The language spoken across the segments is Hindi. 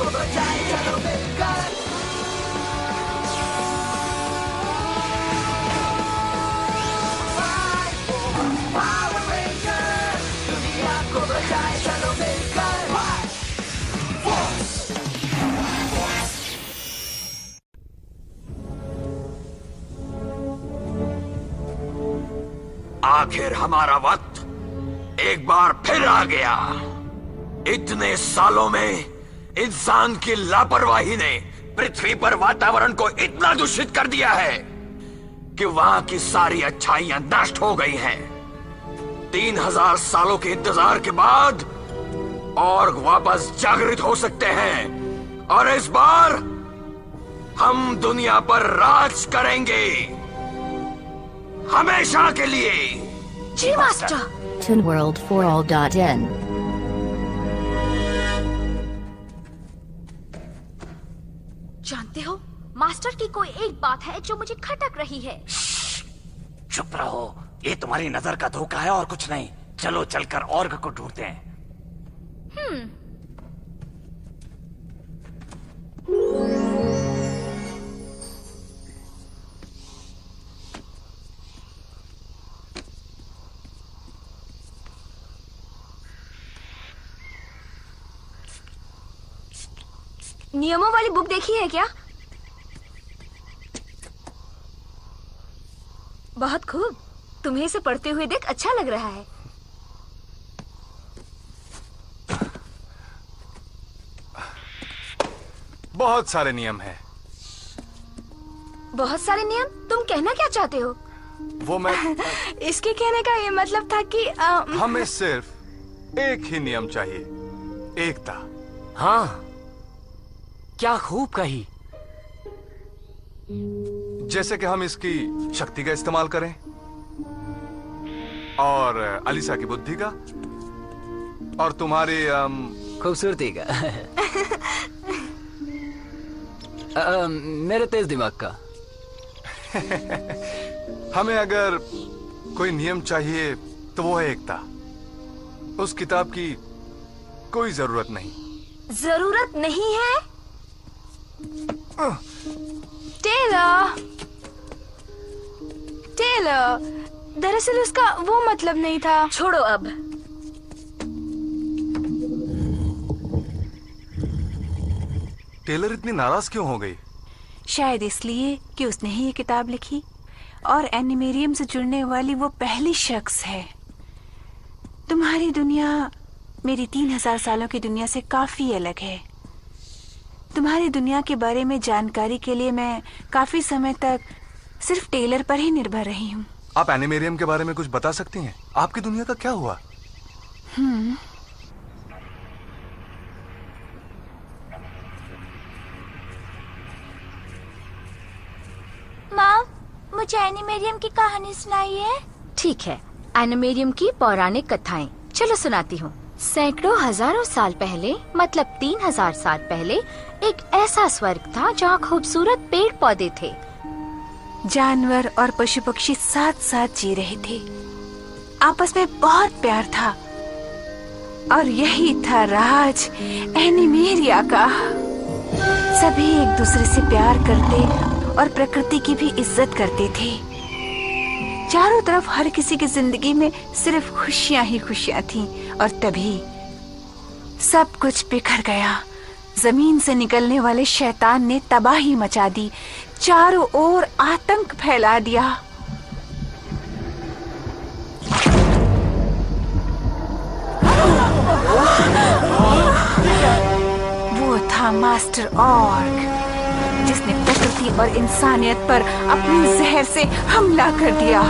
को बचाए चलो मिलकर। पावर रेंजर, दुनिया को बचाए चलो मिलकर। आखिर हमारा वक्त एक बार फिर आ गया। इतने सालों में इंसान की लापरवाही ने पृथ्वी पर वातावरण को इतना दूषित कर दिया है कि वहां की सारी अच्छाइयां नष्ट हो गई हैं। 3000 सालों के इंतजार के बाद और वापस जागृत हो सकते हैं और इस बार हम दुनिया पर राज करेंगे हमेशा के लिए। जी मास्टर। ToonWorld4All.in जानते हो, मास्टर की कोई एक बात है जो मुझे खटक रही है। चुप रहो, ये तुम्हारी नजर का धोखा है और कुछ नहीं। चलो चलकर ऑर्ग को ढूंढते हैं। नियमों वाली बुक देखी है क्या? बहुत खूब। तुम्हें इसे पढ़ते हुए देख अच्छा लग रहा है। बहुत सारे नियम हैं। बहुत सारे नियम? तुम कहना क्या चाहते हो? वो मैं इसके कहने का ये मतलब था कि हमें सिर्फ एक ही नियम चाहिए, एकता। हाँ, क्या खूब कही। जैसे कि हम इसकी शक्ति का इस्तेमाल करें और अलीसा की बुद्धि का और तुम्हारी खूबसूरती का मेरे तेज दिमाग का। हमें अगर कोई नियम चाहिए तो वो है एकता। उस किताब की कोई जरूरत नहीं। जरूरत नहीं है? टेलर, टेलर, दरअसल उसका वो मतलब नहीं था। छोड़ो अब। टेलर इतनी नाराज क्यों हो गई? शायद इसलिए कि उसने ही ये किताब लिखी और एनिमेरियम से जुड़ने वाली वो पहली शख्स है। तुम्हारी दुनिया मेरी 3000 सालों की दुनिया से काफी अलग है। तुम्हारी दुनिया के बारे में जानकारी के लिए मैं काफी समय तक सिर्फ टेलर पर ही निर्भर रही हूँ। आप एनिमेरियम के बारे में कुछ बता सकती हैं? आपकी दुनिया का क्या हुआ? माँ, मुझे एनिमेरियम की कहानी सुनाइए। ठीक है, एनिमेरियम की पौराणिक कथाएं। चलो सुनाती हूँ। सैकड़ों हजारों साल पहले, मतलब 3000 साल पहले, एक ऐसा स्वर्ग था जहाँ खूबसूरत पेड़ पौधे थे। जानवर और पशु पक्षी साथ साथ जी रहे थे। आपस में बहुत प्यार था और यही था राज एनिमेरिया का। सभी एक दूसरे से प्यार करते और प्रकृति की भी इज्जत करते थे। चारों तरफ हर किसी की जिंदगी में सिर्फ खुशियां ही खुशियां थीं और तभी सब कुछ बिखर गया। जमीन से निकलने वाले शैतान ने तबाही मचा दी, चारों ओर आतंक फैला दिया। वो था मास्टर ऑर्ग, जिसने प्रकृति और इंसानियत पर अपनी जहर से हमला कर दिया।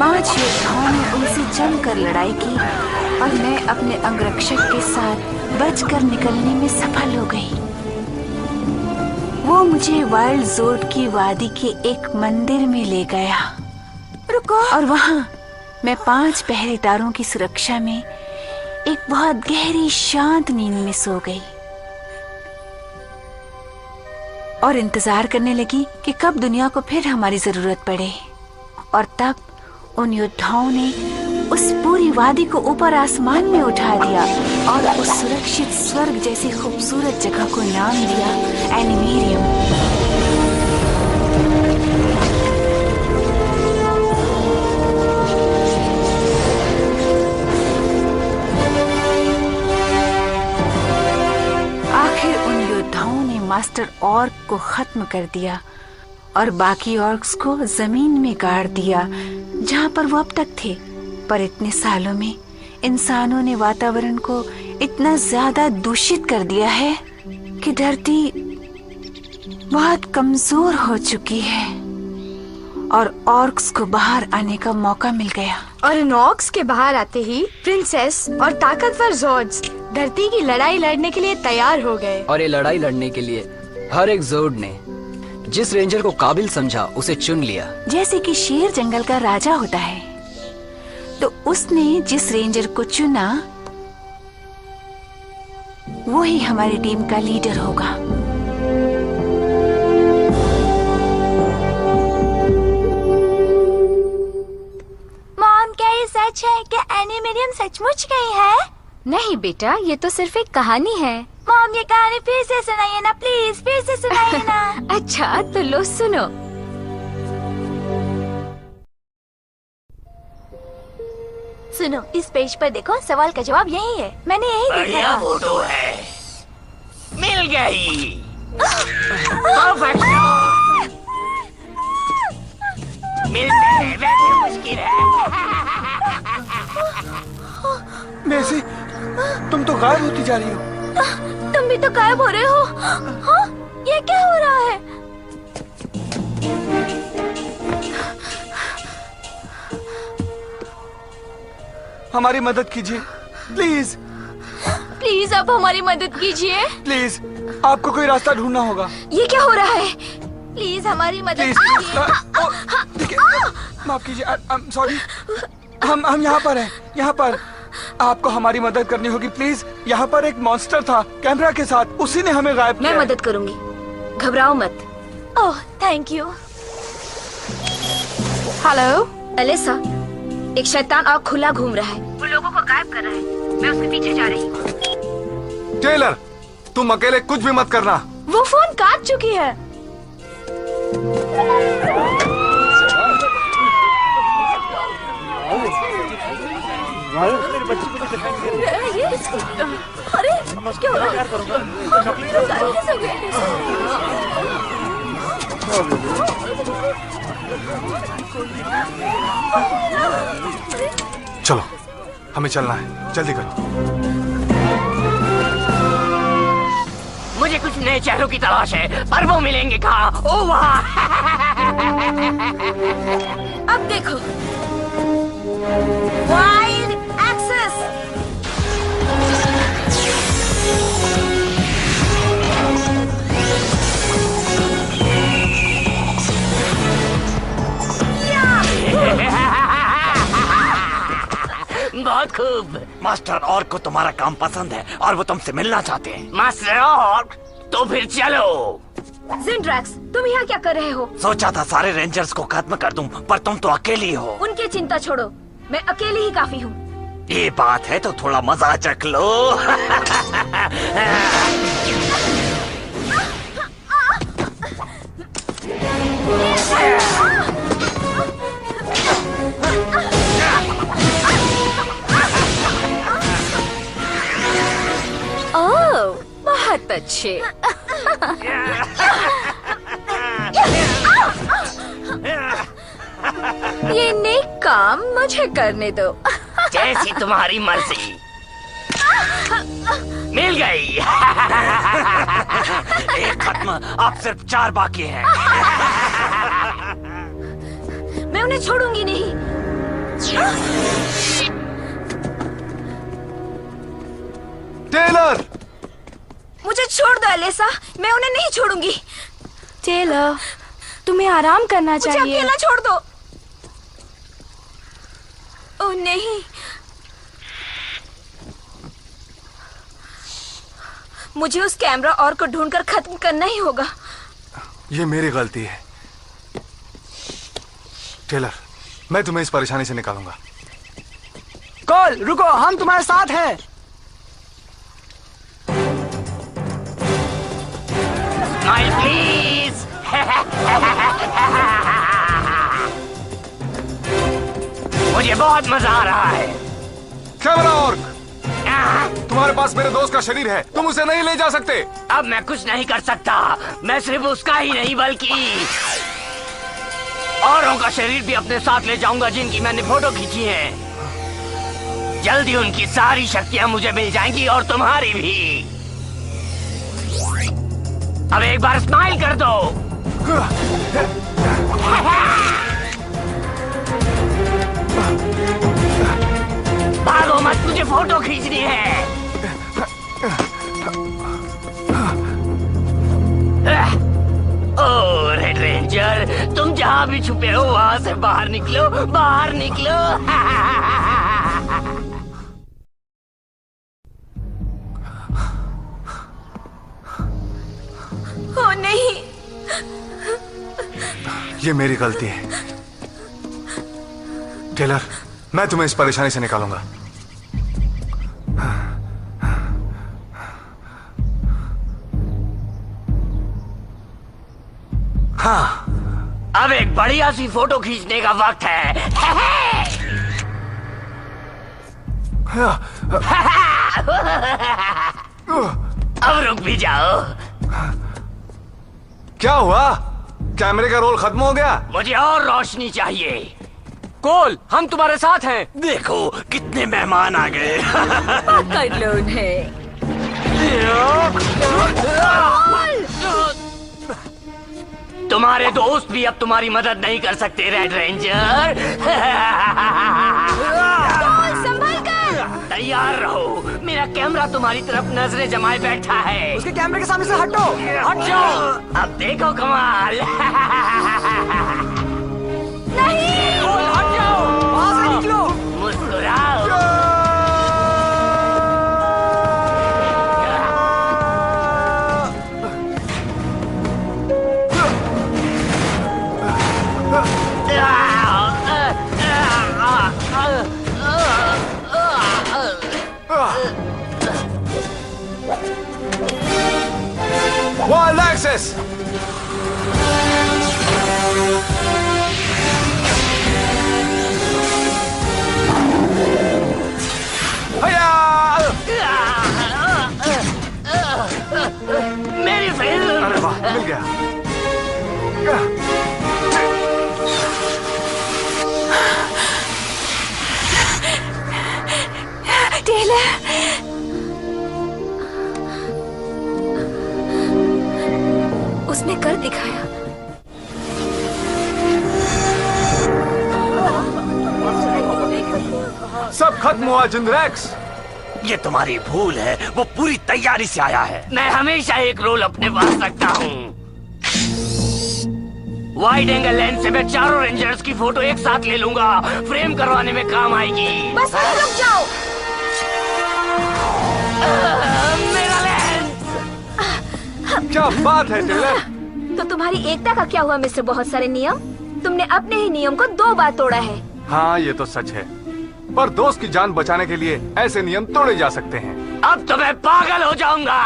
पांच योद्धाओं ने उनसे जमकर लड़ाई की और मैं अपने अंगरक्षक के साथ बचकर निकलने में सफल हो गई। वो मुझे वाइल्ड जोर्ड की वादी के एक मंदिर में ले गया। रुको। और वहाँ मैं 5 पहरेदारों की सुरक्षा में एक बहुत गहरी शांत नींद में सो गई और इंतजार करने लगी कि कब दुनिया को फिर हमारी जरूरत पड़े। और तब उन योद्धाओं ने उस पूरी वादी को ऊपर आसमान में उठा दिया और उस सुरक्षित स्वर्ग जैसी खूबसूरत जगह को नाम दिया एनिमेरियम। आखिर उन योद्धाओं ने मास्टर ऑर्क को खत्म कर दिया और बाकी ऑर्क्स को जमीन में गाड़ दिया जहाँ पर वो अब तक थे। पर इतने सालों में इंसानों ने वातावरण को इतना ज्यादा दूषित कर दिया है कि धरती बहुत कमजोर हो चुकी है और ऑर्क्स को बाहर आने का मौका मिल गया। और इन ऑर्क्स के बाहर आते ही प्रिंसेस और ताकतवर ज़ोर्ड्स धरती की लड़ाई लड़ने के लिए तैयार हो गए। और ये लड़ाई लड़ने के लिए हर एक ज़ोर्ड ने जिस रेंजर को काबिल समझा उसे चुन लिया। जैसे कि शेर जंगल का राजा होता है, तो उसने जिस रेंजर को चुना वो ही हमारी टीम का लीडर होगा। मॉम, क्या ये सच है कि एनिमेरियम सचमुच गई है? नहीं बेटा, ये तो सिर्फ एक कहानी है। मॉम, ये कहानी फिर से सुनाइए ना प्लीज, फिर से सुनाइए ना। अच्छा तो लो सुनो। सुनो, इस पेज पर देखो, सवाल का जवाब यही है। मैंने यही देखा बढ़िया था। फोटो है, मिल गई। मिलते हैं वैसे मुश्किल है। मेसी, तुम तो गायब होती जा रही हो। तुम भी तो गायब हो रहे हो। हाँ? ये क्या हो रहा है? हमारी मदद कीजिए प्लीज। प्लीज आप हमारी मदद कीजिए। प्लीज, आपको कोई रास्ता ढूंढना होगा। ये क्या हो रहा है? प्लीज हमारी मदद प्लीज कीजिए। देखिए, माफ कीजिए, सॉरी। हम यहाँ पर हैं, यहाँ पर। आपको हमारी मदद करनी होगी प्लीज। यहाँ पर एक मॉन्स्टर था कैमरा के साथ, उसी ने हमें गायब किया। मैं मदद करूंगी, घबराओ मत। Oh thank you. Hello Elisa, एक शैतान आग खुला घूम रहा है, वो लोगों को गायब कर रहा है। मैं उसके पीछे जा रही हूँ। टेलर, तुम अकेले कुछ भी मत करना। वो फोन काट चुकी है। अरे क्या हो रहा है? चलो, हमें चलना है, जल्दी करो। मुझे कुछ नए चेहरों की तलाश है, पर वो मिलेंगे कहाँ? ओ वहाँ। अब देखो, वाइल्ड एक्सेस। बहुत खूब। मास्टर ऑर्क को तुम्हारा काम पसंद है और वो तुमसे मिलना चाहते हैं। मास्टर ऑर्क, तो फिर चलो। ज़िंड्रैक्स, तुम यहाँ क्या कर रहे हो? सोचा था सारे रेंजर्स को खत्म कर दूं, पर तुम तो अकेली हो। उनकी चिंता छोड़ो, मैं अकेली ही काफी हूँ। ये बात है तो थोड़ा मजा चख लो। ओह, बहुत अच्छे। ये नेक काम मुझे करने दो। जैसी तुम्हारी मर्जी। मिल गई। एक खत्म, अब सिर्फ 4 बाकी हैं। मैं उन्हें छोड़ूंगी नहीं। टेलर, मुझे छोड़ दो एलिसा, मैं उन्हें नहीं छोड़ूंगी। टेलर, तुम्हें आराम करना चाहिए। मुझे अकेला छोड़ दो। ओह नहीं, मुझे उस कैमरा और को ढूंढकर खत्म करना ही होगा। ये मेरी गलती है टेलर, मैं तुम्हें इस परेशानी से निकालूंगा। कॉल, रुको, हम तुम्हारे साथ हैं। Smile please. मुझे बहुत मजा आ रहा है। कैमरा ऑर्क, तुम्हारे पास मेरे दोस्त का शरीर है, तुम उसे नहीं ले जा सकते। अब मैं कुछ नहीं कर सकता। मैं सिर्फ उसका ही नहीं बल्कि औरों का शरीर भी अपने साथ ले जाऊंगा जिनकी मैंने फोटो खींची है। जल्दी उनकी सारी शक्तियां मुझे मिल जाएंगी और तुम्हारी भी। अब एक बार स्माइल कर दो। भागो मत, मुझे फोटो खींचनी है। ओह रेड रेंजर, तुम जहाँ भी छुपे हो वहाँ से बाहर निकलो, बाहर निकलो। ओह नहीं, ये मेरी गलती है टेलर, मैं तुम्हें इस परेशानी से निकालूंगा। हाँ, अब एक बढ़िया सी फोटो खींचने का वक्त है। अब रुक भी जाओ। क्या हुआ? कैमरे का रोल खत्म हो गया? मुझे और रोशनी चाहिए। कॉल, हम तुम्हारे साथ हैं। देखो कितने मेहमान आ गए। पकड़ लो उन्हें। तुम्हारे दोस्त भी अब तुम्हारी मदद नहीं कर सकते रेड रेंजर। संभल कर। तैयार रहो, मेरा कैमरा तुम्हारी तरफ नजरें जमाए बैठा है। उसके कैमरे के सामने से हटो, हट जाओ। अब देखो कमाल। नहीं, कॉल, हट जाओ, वहां से निकलो। मुस्कुराओ। Wild access! मेरी फिल्म। अरे वाह, मिल गया। टेलर, उसने कर दिखाया। सब खत्म हुआ जिंद्रेक्स। ये तुम्हारी भूल है, वो पूरी तैयारी से आया है। मैं हमेशा एक रोल अपने पास रखता हूँ। वाइड एंगल लेंस से मैं चारों रेंजर्स की फोटो एक साथ ले लूंगा, फ्रेम करवाने में काम आएगी। बस वहीं रुक जाओ। मेरा लेंस। क्या बात है टेलर? तो तुम्हारी एकता का क्या हुआ मिस्टर बहुत सारे नियम? तुमने अपने ही नियम को 2 बार तोड़ा है। हाँ, ये तो सच है, पर दोस्त की जान बचाने के लिए ऐसे नियम तोड़े जा सकते हैं। अब तो मैं पागल हो जाऊंगा।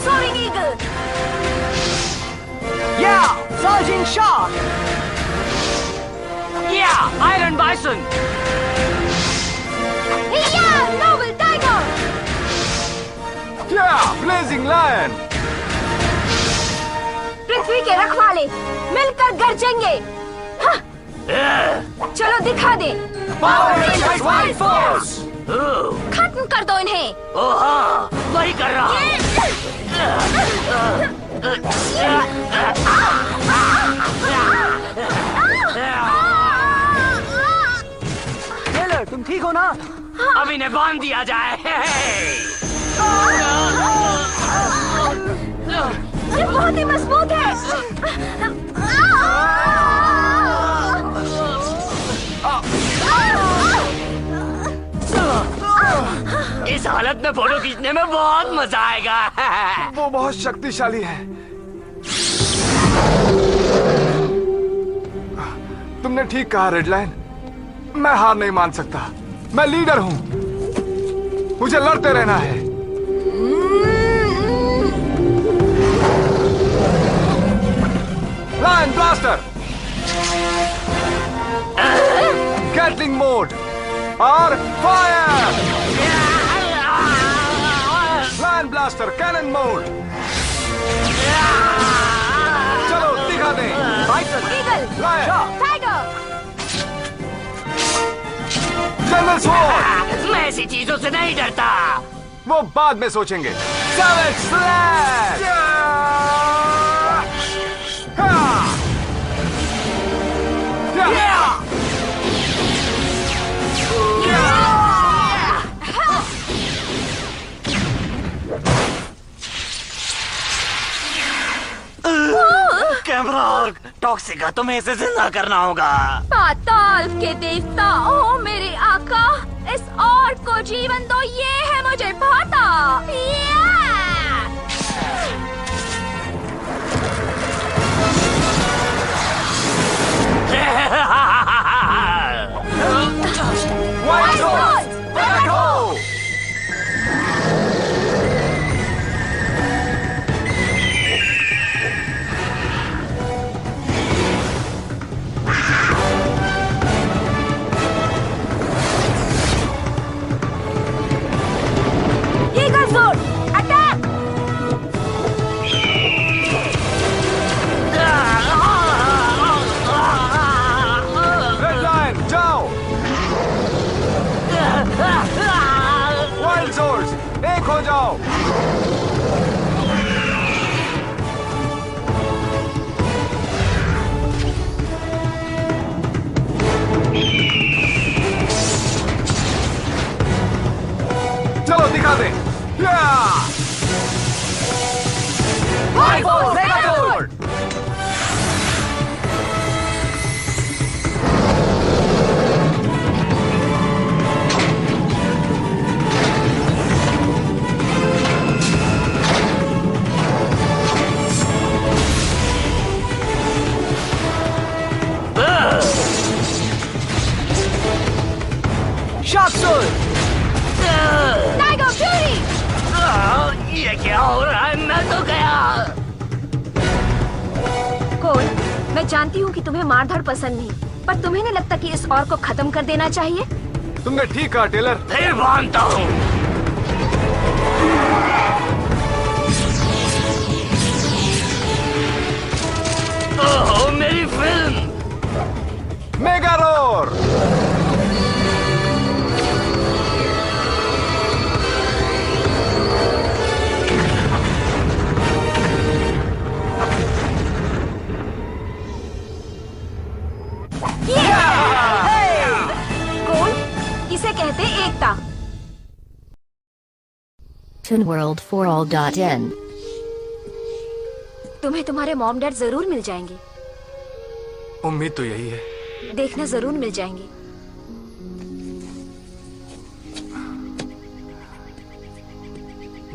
Soaring eagle. Surging shot. Iron bison. Noble tiger. Blazing lion. पृथ्वी के रखवाले मिलकर गरजेंगे। हाँ। चलो दिखा दे। खत्म कर दो इन्हें। ओह हाँ, वही कर रहा हूँ। टेलर, तुम ठीक हो ना? अब इन्हें बांध दिया जाए। ये बहुत ही मजबूत है। इस हालत में फोटो खींचने में बहुत मजा आएगा। वो बहुत शक्तिशाली है। तुमने ठीक कहा रेडलाइन, मैं हार नहीं मान सकता। मैं लीडर हूं, मुझे लड़ते रहना है। लायन ब्लास्टर, कैटलिंग मोड और fire. Lion blaster cannon mode. चलो दिखा दें। Eagle, tiger, general sword. मैं ऐसी चीजों से नहीं डरता। वो बाद में सोचेंगे। Savage slash. कैमरा और टॉक्सिक का तुम्हें इसे जिंदा करना होगा। पाताल के देवता, ओ मेरे आका, इस और को जीवन दो, ये है मुझे भाता। White Horse, Echo! Eagle Sword, attack! Red Lion, जाओ! Wild Swords, एक हो जाओ! चलो दिखा दे। White Sword, Red Sword! Sharp Sword! Tiger Fury! ये क्या हो रहा है? मैं तो गया। कोल, मैं जानती हूँ कि तुम्हें मारधाड़ पसंद नहीं, पर तुम्हें नहीं लगता कि इस और को खत्म कर देना चाहिए? तुमने ठीक कहा टेलर। फिर मानता हूँ। ओह, मेरी फिल्म। Mega roar! कोल, इसे कहते एकता। TinWorld4All.in तुम्हें तुम्हारे मॉम डैड जरूर मिल जाएंगे। उम्मीद तो यही है। देखना जरूर मिल जाएंगे।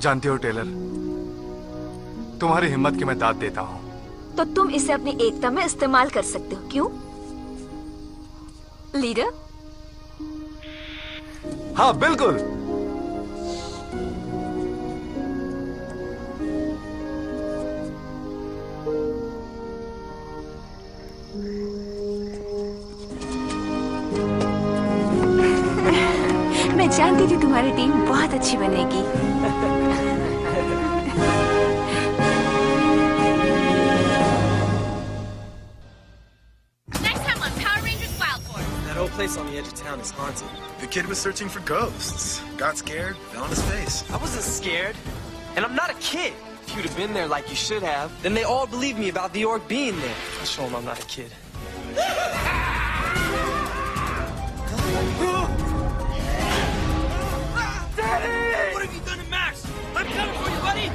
जानती हो टेलर, तुम्हारी हिम्मत की मैं दाद देता हूँ। तो तुम इसे अपनी एकता में इस्तेमाल कर सकते हो, क्यों? लीडर? हाँ बिल्कुल। मैं जानती थी तुम्हारी टीम बहुत अच्छी बनेगी। Next time on Power Rangers Wild Force. That old place on the edge of town is haunted. The kid was searching for ghosts. Got scared, fell on his face. I wasn't scared. And I'm not a kid. If you'd have been there like you should have, then they all believed me about the orc being there. I'll show them I'm not a kid. Daddy! What have you done to Max? I'm coming for you, buddy!